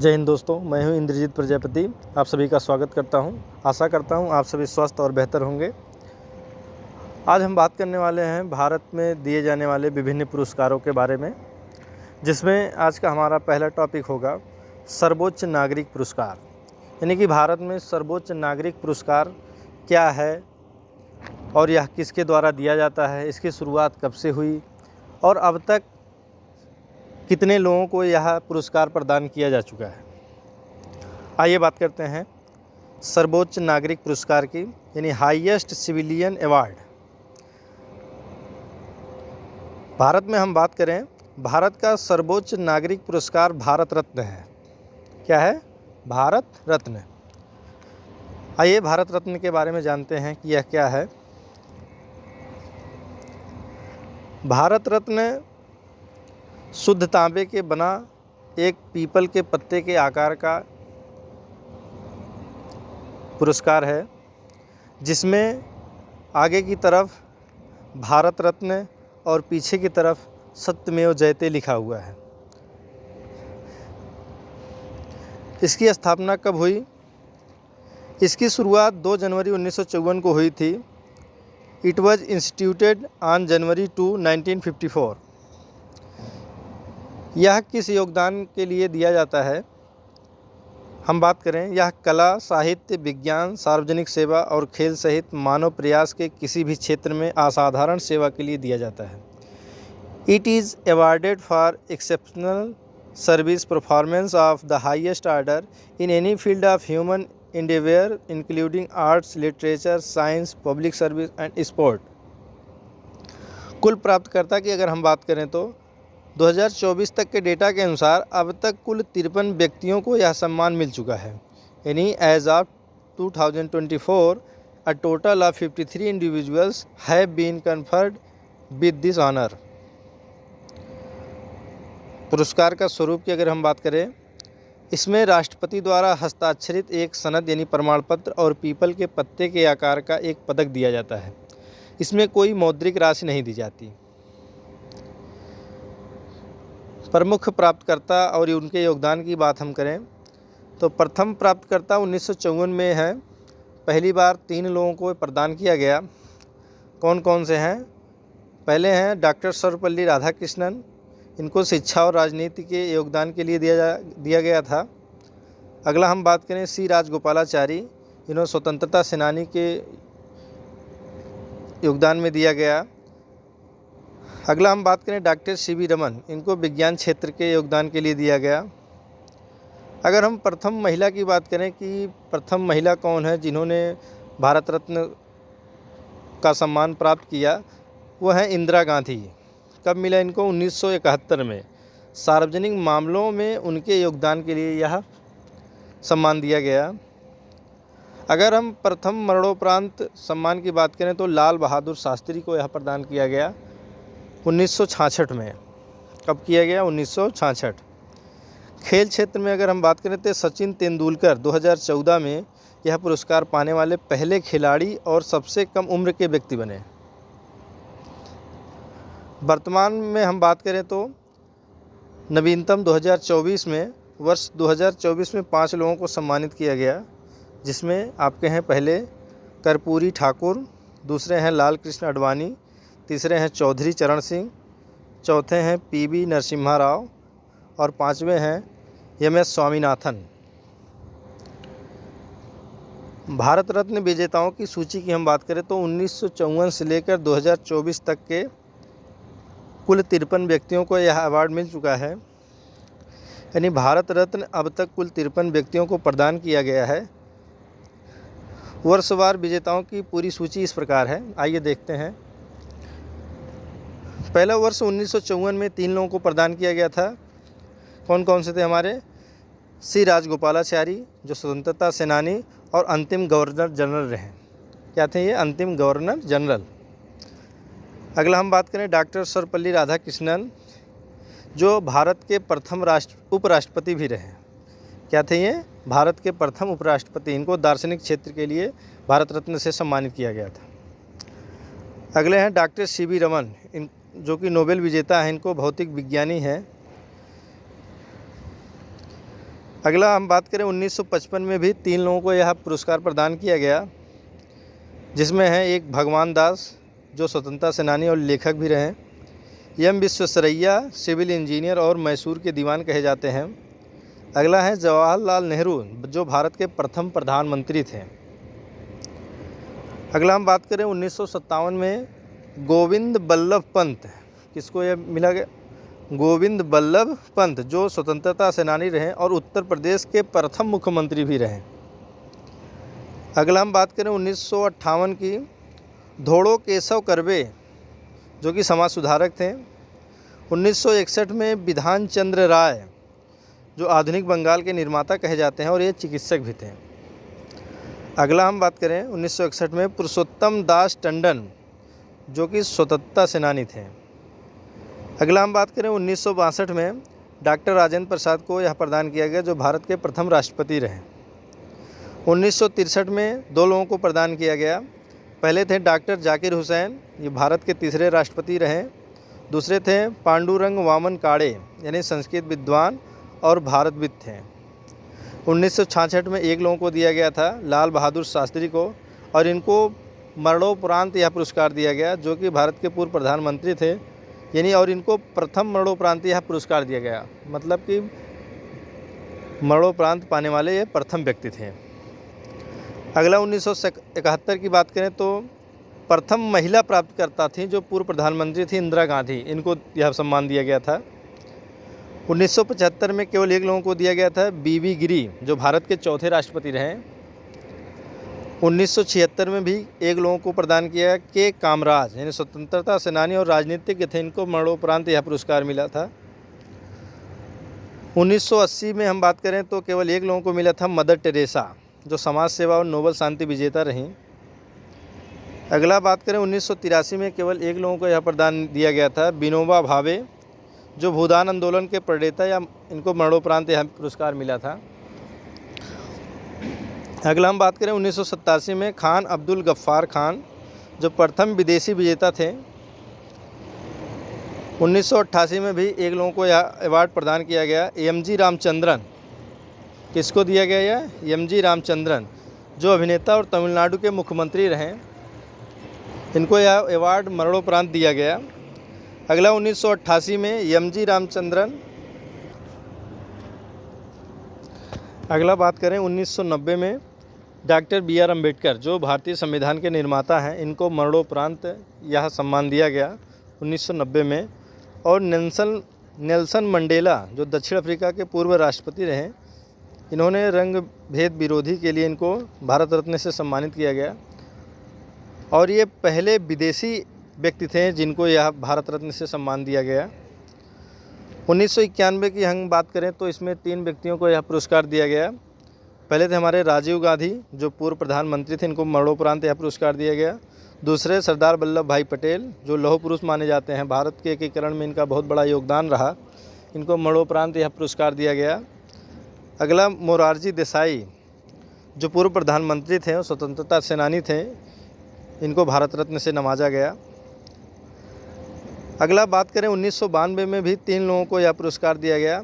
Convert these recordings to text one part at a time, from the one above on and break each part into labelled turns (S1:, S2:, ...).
S1: जय हिंद दोस्तों, मैं हूं इंद्रजीत प्रजापति। आप सभी का स्वागत करता हूं। आशा करता हूं आप सभी स्वस्थ और बेहतर होंगे। आज हम बात करने वाले हैं भारत में दिए जाने वाले विभिन्न पुरस्कारों के बारे में, जिसमें आज का हमारा पहला टॉपिक होगा सर्वोच्च नागरिक पुरस्कार। यानी कि भारत में सर्वोच्च नागरिक पुरस्कार क्या है और यह किसके द्वारा दिया जाता है, इसकी शुरुआत कब से हुई और अब तक कितने लोगों को यह पुरस्कार प्रदान किया जा चुका है। आइए बात करते हैं सर्वोच्च नागरिक पुरस्कार की, यानी हाईएस्ट सिविलियन अवार्ड। भारत में हम बात करें, भारत का सर्वोच्च नागरिक पुरस्कार भारत रत्न है। क्या है? भारत रत्न। आइए भारत रत्न के बारे में जानते हैं कि यह क्या है। भारत रत्न शुद्ध तांबे के बना एक पीपल के पत्ते के आकार का पुरस्कार है, जिसमें आगे की तरफ भारत रत्न और पीछे की तरफ सत्यमेव जयते लिखा हुआ है। इसकी स्थापना कब हुई? इसकी शुरुआत 2 जनवरी 1954 को हुई थी। It was instituted on January 2, 1954। यह किस योगदान के लिए दिया जाता है? हम बात करें, यह कला, साहित्य, विज्ञान, सार्वजनिक सेवा और खेल सहित मानव प्रयास के किसी भी क्षेत्र में असाधारण सेवा के लिए दिया जाता है। It is awarded for exceptional service performance of the highest order in any field of human endeavour including arts, literature, science, public service and sport. कुल प्राप्तकर्ता की अगर हम बात करें तो 2024 तक के डेटा के अनुसार अब तक कुल 53 व्यक्तियों को यह सम्मान मिल चुका है। यानी as of 2024 a total of 53 individuals have been conferred with this honour. पुरस्कार का स्वरूप की अगर हम बात करें, इसमें राष्ट्रपति द्वारा हस्ताक्षरित एक सनद यानी प्रमाण पत्र और पीपल के पत्ते के आकार का एक पदक दिया जाता है। इसमें कोई मौद्रिक राशि नहीं दी जाती। प्रमुख प्राप्तकर्ता और उनके योगदान की बात हम करें तो प्रथम प्राप्तकर्ता 1954 में है। पहली बार 3 लोगों को प्रदान किया गया। कौन कौन से हैं? पहले हैं डॉक्टर सर्वपल्ली राधाकृष्णन। इनको शिक्षा और राजनीति के योगदान के लिए दिया गया था। अगला हम बात करें सी राजगोपालाचारी। इन्होंने स्वतंत्रता सेनानी के योगदान में दिया गया। अगला हम बात करें डॉक्टर सी.वी. रमन। इनको विज्ञान क्षेत्र के योगदान के लिए दिया गया। अगर हम प्रथम महिला की बात करें कि प्रथम महिला कौन है जिन्होंने भारत रत्न का सम्मान प्राप्त किया, वो है इंदिरा गांधी। कब मिला इनको? 1971 में। सार्वजनिक मामलों में उनके योगदान के लिए यह सम्मान दिया गया। अगर हम प्रथम मरणोपरांत सम्मान की बात करें तो लाल बहादुर शास्त्री को यह प्रदान किया गया 1966 में। कब किया गया? 1966। खेल क्षेत्र में अगर हम बात करें तो सचिन तेंदुलकर 2014 में यह पुरस्कार पाने वाले पहले खिलाड़ी और सबसे कम उम्र के व्यक्ति बने। वर्तमान में हम बात करें तो नवीनतम 2024 में, वर्ष 2024 में 5 लोगों को सम्मानित किया गया, जिसमें आपके हैं पहले कर्पूरी ठाकुर, दूसरे हैं लाल कृष्ण आडवाणी, तीसरे हैं चौधरी चरण सिंह, चौथे हैं पी.वी. नरसिम्हा राव और 5वें हैं एम.एस. स्वामीनाथन। भारत रत्न विजेताओं की सूची की हम बात करें तो 1954 से लेकर 2024 तक के कुल 53 व्यक्तियों को यह अवार्ड मिल चुका है। यानी भारत रत्न अब तक कुल 53 व्यक्तियों को प्रदान किया गया है। वर्षवार विजेताओं की पूरी सूची इस प्रकार है। आइए देखते हैं। पहला वर्ष 1954 में 3 लोगों को प्रदान किया गया था। कौन कौन से थे? हमारे सी राजगोपालाचारी, जो स्वतंत्रता सेनानी और अंतिम गवर्नर जनरल रहे। क्या थे ये? अंतिम गवर्नर जनरल। अगला हम बात करें डॉक्टर सर्वपल्ली राधाकृष्णन, जो भारत के प्रथम उपराष्ट्रपति भी रहे। क्या थे ये? भारत के प्रथम उपराष्ट्रपति। इनको दार्शनिक क्षेत्र के लिए भारत रत्न से सम्मानित किया गया था। अगले हैं डॉक्टर सी.वी. रमन, जो कि नोबेल विजेता हैं। इनको भौतिक विज्ञानी हैं। अगला हम बात करें 1955 में भी 3 लोगों को यह पुरस्कार प्रदान किया गया, जिसमें हैं एक भगवान दास जो स्वतंत्रता सेनानी और लेखक भी रहे, एम विश्वेश्वरैया सिविल इंजीनियर और मैसूर के दीवान कहे जाते हैं। अगला है जवाहरलाल नेहरू जो भारत के प्रथम प्रधानमंत्री थे। अगला हम बात करें 1957 में गोविंद बल्लभ पंत, किसको यह मिला गया? गोविंद बल्लभ पंत जो स्वतंत्रता सेनानी रहे और उत्तर प्रदेश के प्रथम मुख्यमंत्री भी रहे। अगला हम बात करें 1958 की धोड़ो केशव कर्वे जो कि समाज सुधारक थे। 1961 में विधान चंद्र राय जो आधुनिक बंगाल के निर्माता कहे जाते हैं और ये चिकित्सक भी थे। अगला हम बात करें 1961 में पुरुषोत्तम दास टंडन जो कि स्वतंत्रता सेनानी थे। अगला हम बात करें 1962 में डॉक्टर राजेंद्र प्रसाद को यह प्रदान किया गया जो भारत के प्रथम राष्ट्रपति रहे। 1963 में 2 लोगों को प्रदान किया गया। पहले थे डॉक्टर जाकिर हुसैन, ये भारत के तीसरे राष्ट्रपति रहे। दूसरे थे पांडुरंग वामन काड़े यानी संस्कृत विद्वान और भारतविद थे। 1966 में 1 लोगों को दिया गया था, लाल बहादुर शास्त्री को, और इनको मरणोपरांत यह पुरस्कार दिया गया जो कि भारत के पूर्व प्रधानमंत्री थे, यानी और इनको प्रथम मरणोपरांत यह पुरस्कार दिया गया, मतलब कि मरणोपरांत पाने वाले ये प्रथम व्यक्ति थे। अगला 1971 की बात करें तो प्रथम महिला प्राप्तकर्ता थी जो पूर्व प्रधानमंत्री थी इंदिरा गांधी, इनको यह सम्मान दिया गया था। 1975 में केवल 1 लोगों को दिया गया था, बीबी गिरी जो भारत के चौथे राष्ट्रपति रहे। 1976 में भी 1 लोगों को प्रदान किया, के कामराज यानी स्वतंत्रता सेनानी और राजनीतिज्ञ थे, इनको मरणोपरांत यह पुरस्कार मिला था। 1980 में हम बात करें तो केवल 1 लोगों को मिला था, मदर टेरेसा जो समाज सेवा और नोबेल शांति विजेता रहीं। अगला बात करें 1983 में केवल 1 लोगों को यह प्रदान दिया गया था, विनोबा भावे जो भूदान आंदोलन के प्रणेता, या इनको मरणोपरांत यह पुरस्कार मिला था। अगला हम बात करें 1987 में खान अब्दुल गफ्फार खान जो प्रथम विदेशी विजेता थे। 1988 में भी 1 लोगों को यह अवार्ड प्रदान किया गया, एम.जी. रामचंद्रन। किसको दिया गया यह? एम.जी. रामचंद्रन जो अभिनेता और तमिलनाडु के मुख्यमंत्री रहे, इनको यह अवार्ड मरणोपरांत दिया गया। अगला 1988 में एम.जी. रामचंद्रन। अगला बात करें 1990 में डॉक्टर बी.आर. अम्बेडकर जो भारतीय संविधान के निर्माता हैं, इनको मरणोपरांत यह सम्मान दिया गया 1990 में। और नेल्सन मंडेला जो दक्षिण अफ्रीका के पूर्व राष्ट्रपति रहे, इन्होंने रंग भेद विरोधी के लिए इनको भारत रत्न से सम्मानित किया गया और ये पहले विदेशी व्यक्ति थे जिनको यह भारत रत्न से सम्मान दिया गया। 1991 की हम बात करें तो इसमें 3 व्यक्तियों को यह पुरस्कार दिया गया। पहले थे हमारे राजीव गांधी जो पूर्व प्रधानमंत्री थे, इनको मरणोपरांत यह पुरस्कार दिया गया। दूसरे सरदार वल्लभ भाई पटेल जो लौह पुरुष माने जाते हैं, भारत के एकीकरण में इनका बहुत बड़ा योगदान रहा, इनको मरणोपरांत यह पुरस्कार दिया गया। अगला मोरारजी देसाई जो पूर्व प्रधानमंत्री थे और स्वतंत्रता सेनानी थे, इनको भारत रत्न से नवाजा गया। अगला बात करें 1992 में भी 3 लोगों को यह पुरस्कार दिया गया।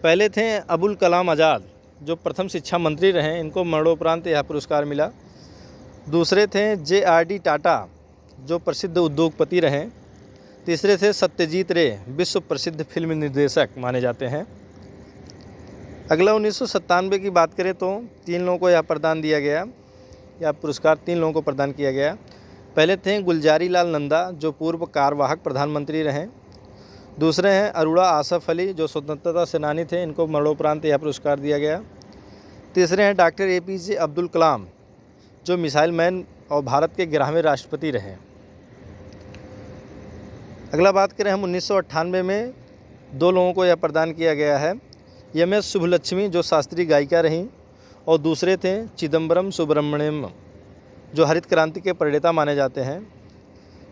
S1: पहले थे अबुल कलाम आज़ाद जो प्रथम शिक्षा मंत्री रहे, इनको मरणोपरांत यह पुरस्कार मिला। दूसरे थे J.R.D. टाटा जो प्रसिद्ध उद्योगपति रहे। तीसरे थे सत्यजीत रे विश्व प्रसिद्ध फिल्म निर्देशक माने जाते हैं। अगला 1997 की बात करें तो 3 लोगों को यह प्रदान दिया गया, यह पुरस्कार 3 लोगों को प्रदान किया गया। पहले थे गुलजारी लाल नंदा जो पूर्व कार्यवाहक प्रधानमंत्री रहे। दूसरे हैं अरोड़ा आसफ अली जो स्वतंत्रता सेनानी थे, इनको मरणोपरांत यह पुरस्कार दिया गया। तीसरे हैं डॉक्टर APJ अब्दुल कलाम जो मिसाइल मैन और भारत के 11वें राष्ट्रपति रहे। अगला बात करें हम 1998 में 2 लोगों को यह प्रदान किया गया है, MS शुभलक्ष्मी जो शास्त्रीय गायिका रहीं और दूसरे थे चिदम्बरम सुब्रमण्यम जो हरित क्रांति के प्रणेता माने जाते हैं।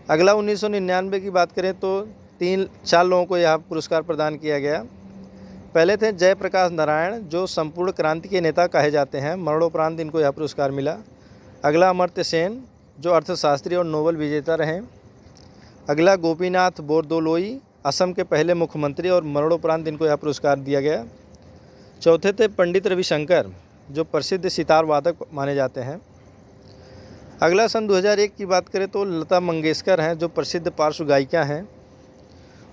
S1: अगला 1999 की बात करें तो 3-4 लोगों को यह पुरस्कार प्रदान किया गया। पहले थे जयप्रकाश नारायण जो संपूर्ण क्रांति के नेता कहे जाते हैं, मरणोपरांत इनको यह पुरस्कार मिला। अगला अमर्त्य सेन जो अर्थशास्त्री और नोबेल विजेता रहे। अगला गोपीनाथ बोरदोलोई असम के पहले मुख्यमंत्री और मरणोपरांत इनको यह पुरस्कार दिया गया। चौथे थे पंडित रविशंकर, जो प्रसिद्ध सितार वादक माने जाते हैं। अगला सन 2001 की बात करें तो लता मंगेशकर हैं, जो प्रसिद्ध पार्श्व गायिका हैं।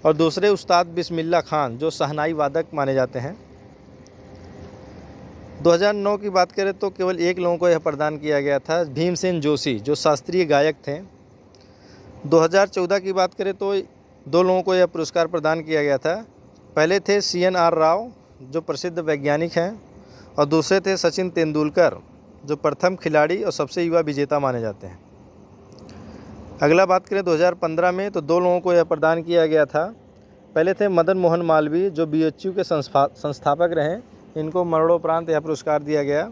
S1: और दूसरे उस्ताद बिस्मिल्लाह खान, जो शहनाई वादक माने जाते हैं। 2009 की बात करें तो केवल एक लोगों को यह प्रदान किया गया था, भीमसेन जोशी, जो शास्त्रीय गायक थे। 2014 की बात करें तो 2 लोगों को यह पुरस्कार प्रदान किया गया था। पहले थे CNR राव, जो प्रसिद्ध वैज्ञानिक हैं, और दूसरे थे सचिन तेंदुलकर, जो प्रथम खिलाड़ी और सबसे युवा विजेता माने जाते हैं। अगला बात करें 2015 में तो 2 लोगों को यह प्रदान किया गया था। पहले थे मदन मोहन मालवीय, जो BHU के संस्थापक रहे, इनको मरणोपरांत यह पुरस्कार दिया गया।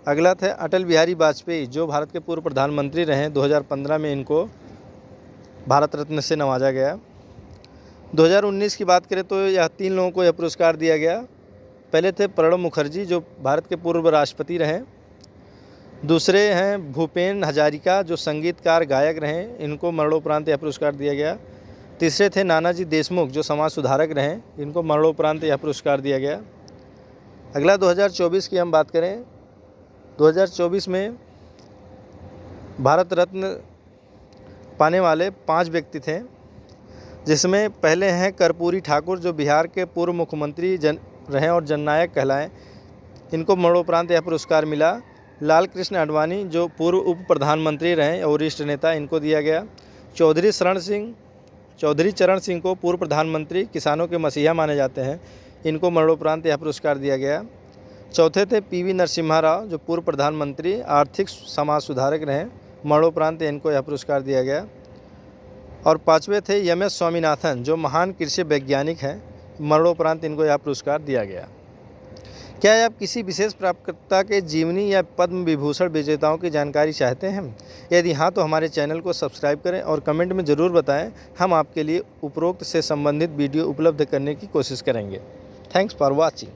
S1: अगला थे अटल बिहारी वाजपेयी, जो भारत के पूर्व प्रधानमंत्री रहे। 2015 में इनको भारत रत्न से नवाजा गया। 2019 की बात करें तो यह 3 लोगों को यह पुरस्कार दिया गया। पहले थे प्रणब मुखर्जी, जो भारत के पूर्व राष्ट्रपति रहे। दूसरे हैं भूपेन हजारिका, जो संगीतकार गायक रहे, इनको मरणोपरांत यह पुरस्कार दिया गया। तीसरे थे नानाजी देशमुख, जो समाज सुधारक रहे, इनको मरणोपरांत यह पुरस्कार दिया गया। अगला 2024 की हम बात करें, 2024 में भारत रत्न पाने वाले 5 व्यक्ति थे, जिसमें पहले हैं कर्पूरी ठाकुर, जो बिहार के पूर्व मुख्यमंत्री रहे और जननायक कहलाए, इनको मरणोपरांत यह पुरस्कार मिला। लाल कृष्ण आडवाणी, जो पूर्व उप प्रधानमंत्री रहे और वरिष्ठ नेता, इनको दिया गया। चौधरी चरण सिंह को पूर्व प्रधानमंत्री, किसानों के मसीहा माने जाते हैं, इनको मरणोपरांत यह पुरस्कार दिया गया। चौथे थे PV नरसिम्हा राव, जो पूर्व प्रधानमंत्री, आर्थिक समाज सुधारक रहे, मरणोपरांत इनको यह पुरस्कार दिया गया। और 5वें थे MS स्वामीनाथन, जो महान कृषि वैज्ञानिक हैं, मरणोपरांत इनको यह पुरस्कार दिया गया। क्या आप किसी विशेष प्राप्तकर्ता के जीवनी या पद्म विभूषण विजेताओं की जानकारी चाहते हैं? यदि हाँ तो हमारे चैनल को सब्सक्राइब करें और कमेंट में ज़रूर बताएं। हम आपके लिए उपरोक्त से संबंधित वीडियो उपलब्ध करने की कोशिश करेंगे। Thanks for watching.